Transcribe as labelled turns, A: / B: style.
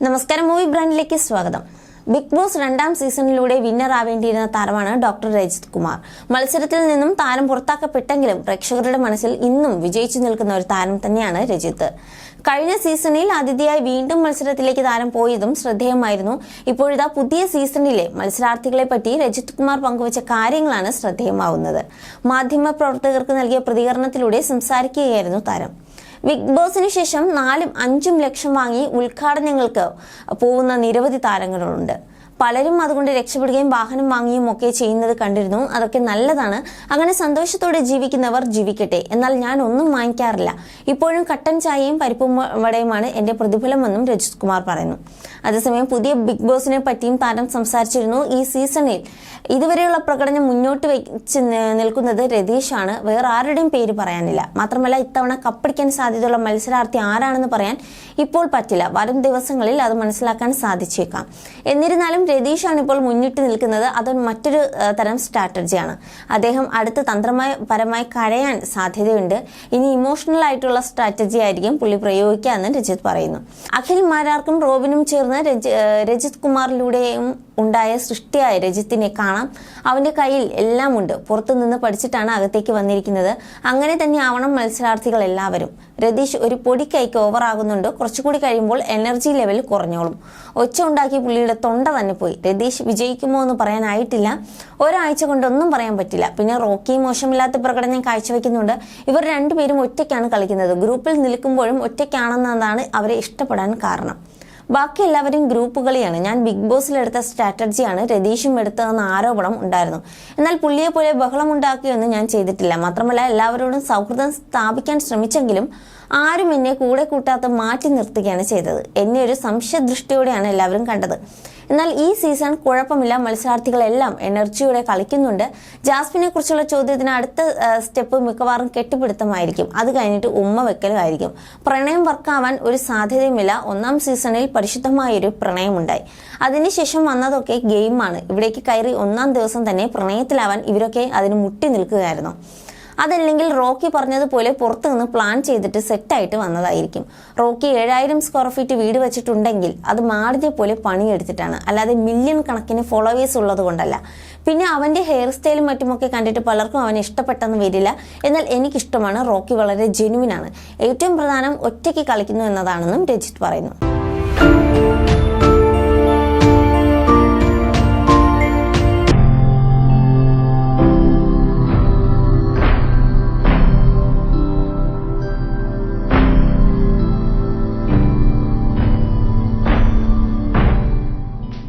A: നമസ്കാരം, മൂവി ബ്രാൻഡിലേക്ക് സ്വാഗതം. Big boss രണ്ടാം സീസണിലൂടെ വിന്നർ ആവേണ്ടിയിരുന്ന താരമാണ് ഡോക്ടർ രജിത് കുമാർ. മത്സരത്തിൽ നിന്നും താരം പുറത്താക്കപ്പെട്ടെങ്കിലും പ്രേക്ഷകരുടെ മനസ്സിൽ ഇന്നും വിജയിച്ചു നിൽക്കുന്ന ഒരു താരം തന്നെയാണ് രജിത്ത്. കഴിഞ്ഞ സീസണിൽ അതിഥിയായി വീണ്ടും മത്സരത്തിലേക്ക് താരം പോയതും ശ്രദ്ധേയമായിരുന്നു. ഇപ്പോഴിതാ പുതിയ സീസണിലെ മത്സരാർത്ഥികളെ പറ്റി രജിത് കുമാർ പങ്കുവച്ച കാര്യങ്ങളാണ് ശ്രദ്ധേയമാവുന്നത്. മാധ്യമപ്രവർത്തകർക്ക് നൽകിയ പ്രതികരണത്തിലൂടെ സംസാരിക്കുകയായിരുന്നു താരം. ബിഗ് ബോസിന് ശേഷം 4-5 ലക്ഷം വാങ്ങി ഉദ്ഘാടനങ്ങൾക്ക് പോകുന്ന നിരവധി താരങ്ങളുണ്ട്. പലരും അതുകൊണ്ട് രക്ഷപ്പെടുകയും വാഹനം വാങ്ങിയും ഒക്കെ ചെയ്യുന്നത് കണ്ടിരുന്നു. അതൊക്കെ നല്ലതാണ്. അങ്ങനെ സന്തോഷത്തോടെ ജീവിക്കുന്നവർ ജീവിക്കട്ടെ. എന്നാൽ ഞാൻ ഒന്നും വാങ്ങിക്കാറില്ല. ഇപ്പോഴും കട്ടൻ ചായയും പരിപ്പും വടയുമാണ് എന്റെ പ്രതിഫലമെന്നും രജിത് കുമാർ പറയുന്നു. അതേസമയം പുതിയ ബിഗ് ബോസിനെ പറ്റിയും താരം സംസാരിച്ചിരുന്നു. ഈ സീസണിൽ ഇതുവരെയുള്ള പ്രകടനം മുന്നോട്ട് വെച്ച് നിൽക്കുന്നത് രതീഷാണ്. വേറെ ആരുടെയും പേര് പറയാനില്ല. മാത്രമല്ല, ഇത്തവണ കപ്പടിക്കാൻ സാധ്യതയുള്ള മത്സരാർത്ഥി ആരാണെന്ന് പറയാൻ ഇപ്പോൾ പറ്റില്ല. വരും ദിവസങ്ങളിൽ അത് മനസ്സിലാക്കാൻ സാധിച്ചേക്കാം. എന്നിരുന്നാലും രതീഷാണ് ഇപ്പോൾ മുന്നിട്ട് നിൽക്കുന്നത്. അത് മറ്റൊരു തരം സ്ട്രാറ്റജിയാണ്. അദ്ദേഹം അടുത്ത് തന്ത്രപരമായി കരയാൻ സാധ്യതയുണ്ട്. ഇനി ഇമോഷണൽ ആയിട്ടുള്ള സ്ട്രാറ്റജി ആയിരിക്കും പുള്ളി പ്രയോഗിക്കുക എന്ന് രജിത് പറയുന്നു. അഖിൽ മാരാർക്കും റോബിനും ചേർന്ന് രജിത് കുമാറിലൂടെയും ഉണ്ടായ സൃഷ്ടിയായ രജിത്തിനെ കാണാം. അവന്റെ കയ്യിൽ എല്ലാം ഉണ്ട്. പുറത്തുനിന്ന് പഠിച്ചിട്ടാണ് അകത്തേക്ക് വന്നിരിക്കുന്നത്. അങ്ങനെ തന്നെ ആവണം മത്സരാർത്ഥികൾ എല്ലാവരും. രതീഷ് ഒരു പൊടി കൈക്ക് ഓവർ ആകുന്നുണ്ട്. കുറച്ചുകൂടി കഴിയുമ്പോൾ എനർജി ലെവൽ കുറഞ്ഞോളും. ഒച്ച ഉണ്ടാക്കി പുള്ളിയുടെ തൊണ്ട തന്നെ പോയി. രതീഷ് വിജയിക്കുമോ എന്ന് പറയാനായിട്ടില്ല. ഒരാഴ്ച കൊണ്ടൊന്നും പറയാൻ പറ്റില്ല. പിന്നെ റോക്കി മോശമില്ലാത്ത പ്രകടനം കാഴ്ചവെക്കുന്നുണ്ട്. ഇവർ രണ്ടുപേരും ഒറ്റയ്ക്കാണ് കളിക്കുന്നത്. ഗ്രൂപ്പിൽ നിൽക്കുമ്പോഴും ഒറ്റയ്ക്കാണെന്നതാണ് അവരെ ഇഷ്ടപ്പെടാൻ കാരണം. ബാക്കി എല്ലാവരും ഗ്രൂപ്പ് കളിയാണ്. ഞാൻ ബിഗ് ബോസിലെടുത്ത സ്ട്രാറ്റജിയാണ് രതീഷും എടുത്തതെന്ന ആരോപണം ഉണ്ടായിരുന്നു. എന്നാൽ പുള്ളിയെ പോലെ ബഹളം ഉണ്ടാക്കുകയൊന്നും ഞാൻ ചെയ്തിട്ടില്ല. മാത്രമല്ല, എല്ലാവരോടും സൗഹൃദം സ്ഥാപിക്കാൻ ശ്രമിച്ചെങ്കിലും ആരും എന്നെ കൂടെ കൂട്ടാത്ത മാറ്റി നിർത്തുകയാണ് ചെയ്തത്. എന്നെ ഒരു സംശയദൃഷ്ടിയോടെയാണ് എല്ലാവരും കണ്ടത്. എന്നാൽ ഈ സീസൺ കുഴപ്പമില്ല. മത്സരാർത്ഥികളെല്ലാം എനർജിയോടെ കളിക്കുന്നുണ്ട്. ജാസ്മിനെ കുറിച്ചുള്ള ചോദ്യത്തിന് അടുത്ത സ്റ്റെപ്പ് മിക്കവാറും കെട്ടിപ്പിടുത്തമായിരിക്കും. അത് കഴിഞ്ഞിട്ട് ഉമ്മ വെക്കലുമായിരിക്കും. പ്രണയം വർക്കാവാൻ ഒരു സാധ്യതയുമില്ല. ഒന്നാം സീസണിൽ പരിശുദ്ധമായൊരു പ്രണയമുണ്ടായി. അതിനുശേഷം വന്നതൊക്കെ ഗെയിമാണ്. ഇവിടേക്ക് കയറി ഒന്നാം ദിവസം തന്നെ പ്രണയത്തിലാവാൻ ഇവരൊക്കെ അതിന് മുട്ടി നിൽക്കുകയായിരുന്നു. അതല്ലെങ്കിൽ റോക്കി പറഞ്ഞതുപോലെ പുറത്തു നിന്ന് പ്ലാൻ ചെയ്തിട്ട് സെറ്റായിട്ട് വന്നതായിരിക്കും. റോക്കി 7000 സ്ക്വയർ ഫീറ്റ് വീട് വെച്ചിട്ടുണ്ടെങ്കിൽ അത് മാടിനെ പോലെ പണിയെടുത്തിട്ടാണ്, അല്ലാതെ മില്യൺ കണക്കിന് ഫോളോവേഴ്സ് ഉള്ളത് കൊണ്ടല്ല. പിന്നെ അവന്റെ ഹെയർ സ്റ്റൈലും മറ്റുമൊക്കെ കണ്ടിട്ട് പലർക്കും അവനെ ഇഷ്ടപ്പെട്ടെന്ന് വരില്ല. എന്നാൽ എനിക്കിഷ്ടമാണ്. റോക്കി വളരെ ജെനുവിനാണ്. ഏറ്റവും പ്രധാനം ഒറ്റയ്ക്ക് കളിക്കുന്നു എന്നതാണെന്നും രജിത് പറയുന്നു.